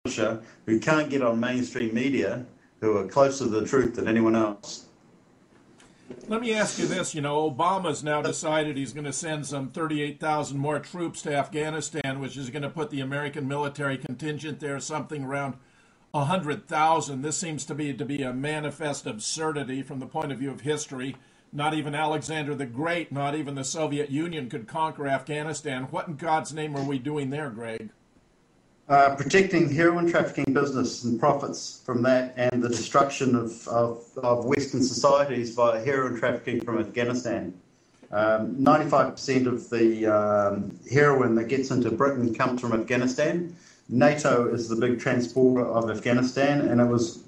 publisher who can't get on mainstream media, who are closer to the truth than anyone else. Let me ask you this. Obama's now decided he's going to send some 38,000 more troops to Afghanistan, which is going to put the American military contingent there something around 100,000. This seems to be a manifest absurdity from the point of view of history. Not even Alexander the Great, not even the Soviet Union could conquer Afghanistan. What in God's name are we doing there, Greg? Protecting heroin trafficking business and profits from that, and the destruction of Western societies via heroin trafficking from Afghanistan. 95% of the heroin that gets into Britain comes from Afghanistan. NATO is the big transporter of Afghanistan, and it was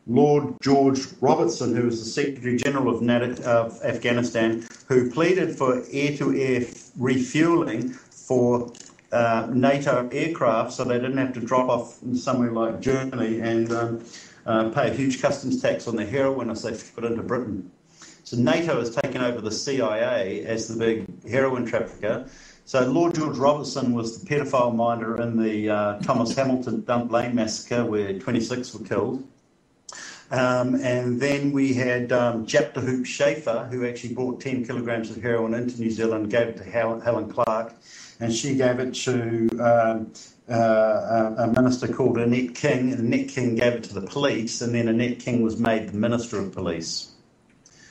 Lord George Robertson, who was the Secretary General of Afghanistan, who pleaded for air-to-air refueling for NATO aircraft, so they didn't have to drop off somewhere like Germany and pay a huge customs tax on the heroin as they put into Britain. So NATO has taken over the CIA as the big heroin trafficker. So Lord George Robertson was the pedophile minder in the Thomas Hamilton Dump Lane massacre, where 26 were killed. And then we had Japtahoop Schaefer, who actually brought 10 kilograms of heroin into New Zealand, gave it to Helen Clark, and she gave it to a minister called Annette King, and Annette King gave it to the police, and then Annette King was made the Minister of Police.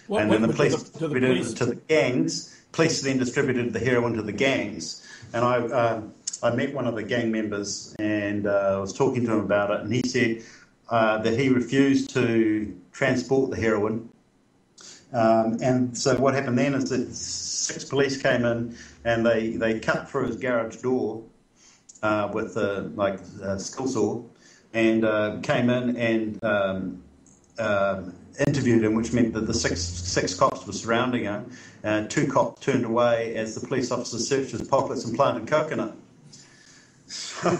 And then the police distributed it to the gangs. Police then distributed the heroin to the gangs. And I met one of the gang members, and I was talking to him about it, and he said that he refused to transport the heroin. And so what happened then is that 6 police came in, and they cut through his garage door with a skill saw, and came in and interviewed him, which meant that the six cops were surrounding him. 2 cops turned away as the police officers searched his pockets and planted coconut. So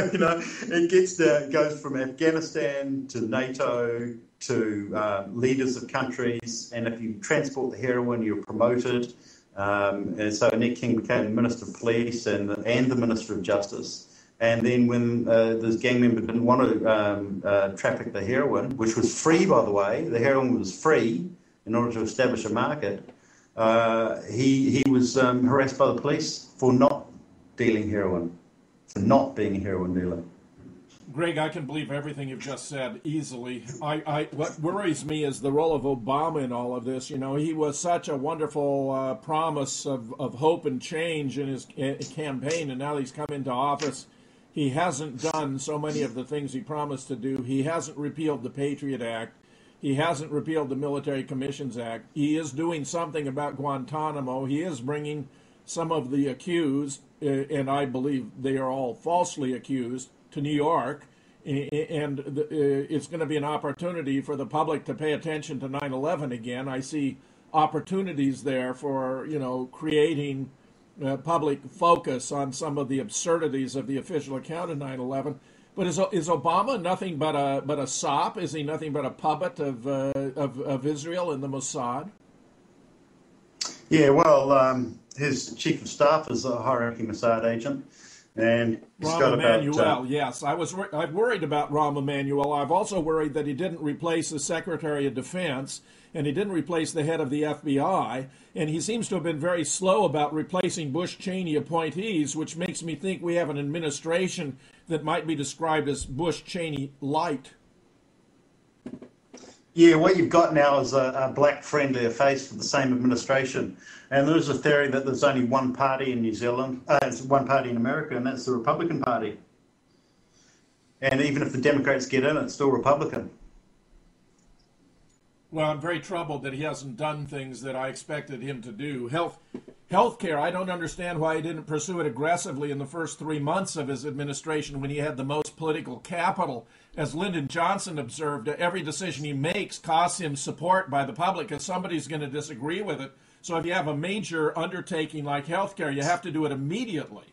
it goes from Afghanistan to NATO to leaders of countries, and if you transport the heroin, you're promoted. And so Annette King became Minister of Police and the Minister of Justice. And then when this gang member didn't want to traffic the heroin, which was free, by the way, the heroin was free in order to establish a market, he was harassed by the police for not dealing heroin, for not being a heroin dealer. Greg, I can believe everything you've just said easily. What worries me is the role of Obama in all of this. He was such a wonderful promise of hope and change in his campaign, and now he's come into office. He hasn't done so many of the things he promised to do. He hasn't repealed the Patriot Act. He hasn't repealed the Military Commissions Act. He is doing something about Guantanamo. He is bringing some of the accused, and I believe they are all falsely accused, to New York. And it's going to be an opportunity for the public to pay attention to 9/11 again. I see opportunities there for, creating public focus on some of the absurdities of the official account of 9/11. But is Obama nothing but a sop? Is he nothing but a puppet of Israel and the Mossad? Yeah, well, his chief of staff is a high-ranking Mossad agent, and he's got Emanuel, yes, I'm worried about Rahm Emanuel. I've also worried that he didn't replace the Secretary of Defense, and he didn't replace the head of the FBI, and he seems to have been very slow about replacing Bush-Cheney appointees, which makes me think we have an administration that might be described as Bush-Cheney light. Yeah, what you've got now is a black friendlier face for the same administration. And there's a theory that there's only one party in New Zealand, it's one party in America, and that's the Republican Party. And even if the Democrats get in, it's still Republican. Well, I'm very troubled that he hasn't done things that I expected him to do. Healthcare, I don't understand why he didn't pursue it aggressively in the first 3 months of his administration when he had the most political capital. As Lyndon Johnson observed, every decision he makes costs him support by the public because somebody's going to disagree with it. So if you have a major undertaking like healthcare, you have to do it immediately.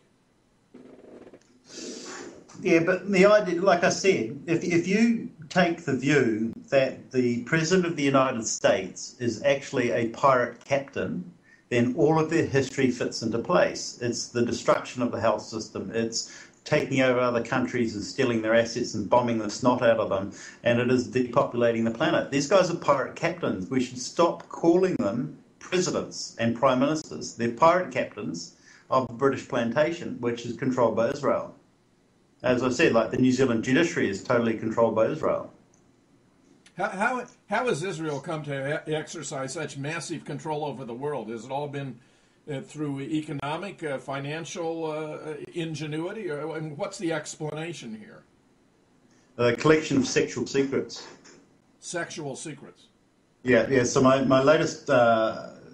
Yeah, but the idea, like I said, if you take the view that the President of the United States is actually a pirate captain, then all of their history fits into place. It's the destruction of the health system. It's taking over other countries and stealing their assets and bombing the snot out of them, and it is depopulating the planet. These guys are pirate captains. We should stop calling them presidents and prime ministers. They're pirate captains of the British plantation, which is controlled by Israel. As I said, like the New Zealand judiciary is totally controlled by Israel. How has Israel come to exercise such massive control over the world? Has it all been through economic, financial ingenuity? And what's the explanation here? A collection of sexual secrets. Sexual secrets? Yeah. So my latest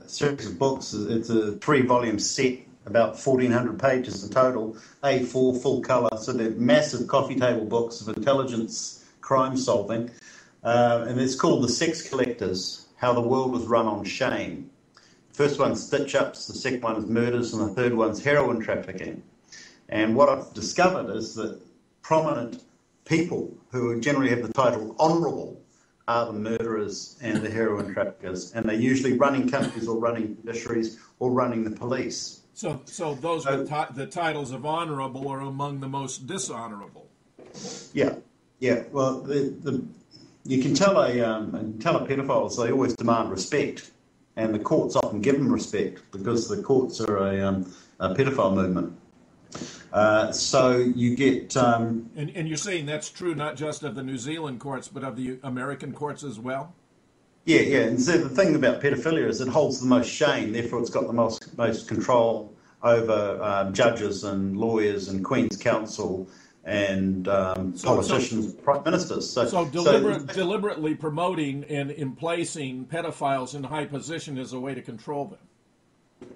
series of books, it's a 3-volume set, about 1,400 pages in total, A4 full colour. So they're massive coffee table books of intelligence crime solving. And it's called The Sex Collectors, How the World Was Run on Shame. First one's stitch-ups, the second one is murders, and the third one's heroin trafficking. And what I've discovered is that prominent people who generally have the title honourable are the murderers and the heroin traffickers, and they're usually running countries or running judiciaries or running the police. So those with the titles of honourable are among the most dishonourable. Yeah. Well, you can tell a paedophile they always demand respect. And the courts often give them respect because the courts are a paedophile movement. So you get... And you're saying that's true not just of the New Zealand courts, but of the American courts as well? Yeah. And so the thing about paedophilia is it holds the most shame, therefore it's got the most control over judges and lawyers and Queen's Counsel and politicians, prime ministers. So deliberately promoting and emplacing pedophiles in high position is a way to control them.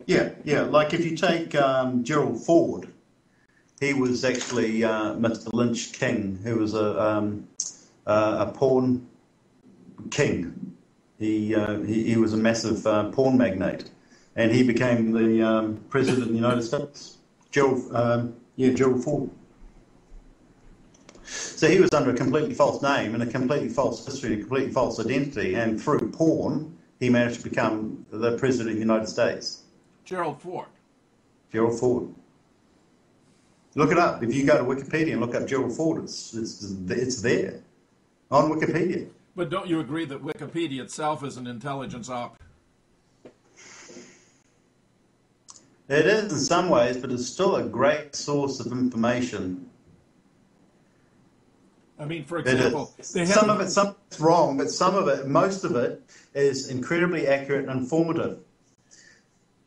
Yeah. Like if you take Gerald Ford, he was actually Mr. Lynch King, who was a porn king. He was a massive porn magnate, and he became the president of the United States. Gerald Ford. So he was under a completely false name and a completely false history and a completely false identity, and through porn, he managed to become the president of the United States. Gerald Ford. Look it up. If you go to Wikipedia and look up Gerald Ford, it's there on Wikipedia. But don't you agree that Wikipedia itself is an intelligence op? It is in some ways, but it's still a great source of information. I mean, for example, some of it's wrong, but most of it is incredibly accurate and informative.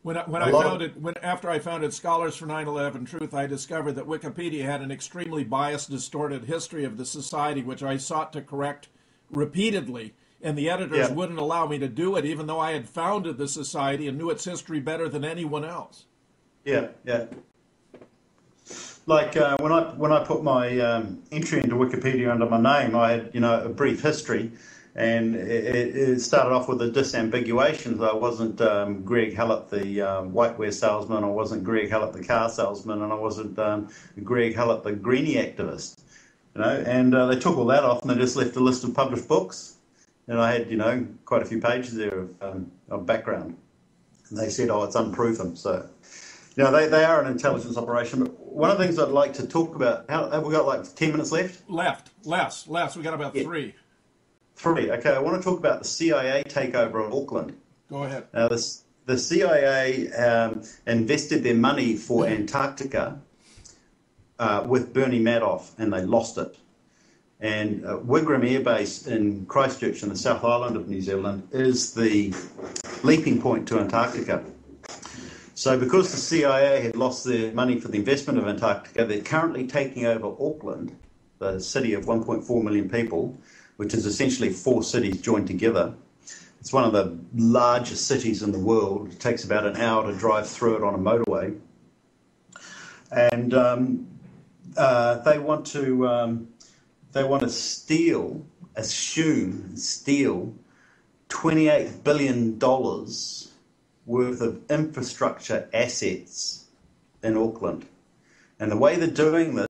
After I founded Scholars for 9/11 Truth, I discovered that Wikipedia had an extremely biased, distorted history of the society, which I sought to correct repeatedly, and the editors wouldn't allow me to do it, even though I had founded the society and knew its history better than anyone else. Yeah. Like when I put my entry into Wikipedia under my name, I had a brief history, and it started off with a disambiguation. I wasn't Greg Hallett, the whiteware salesman. I wasn't Greg Hallett, the car salesman, and I wasn't Greg Hallett, the greenie activist. And they took all that off, and they just left a list of published books. And I had quite a few pages there of background. And they said, it's unproven. So. They are an intelligence operation, but one of the things I'd like to talk about, have we got like 10 minutes left? Less. We got about 3. 3, okay. I want to talk about the CIA takeover of Auckland. Go ahead. Now, the CIA invested their money for Antarctica with Bernie Madoff, and they lost it. And Wigram Air Base in Christchurch in the South Island of New Zealand is the leaping point to Antarctica. So because the CIA had lost their money for the investment of Antarctica, they're currently taking over Auckland, the city of 1.4 million people, which is essentially 4 cities joined together. It's one of the largest cities in the world. It takes about an hour to drive through it on a motorway. And they want to steal $28 billion worth of infrastructure assets in Auckland. And the way they're doing this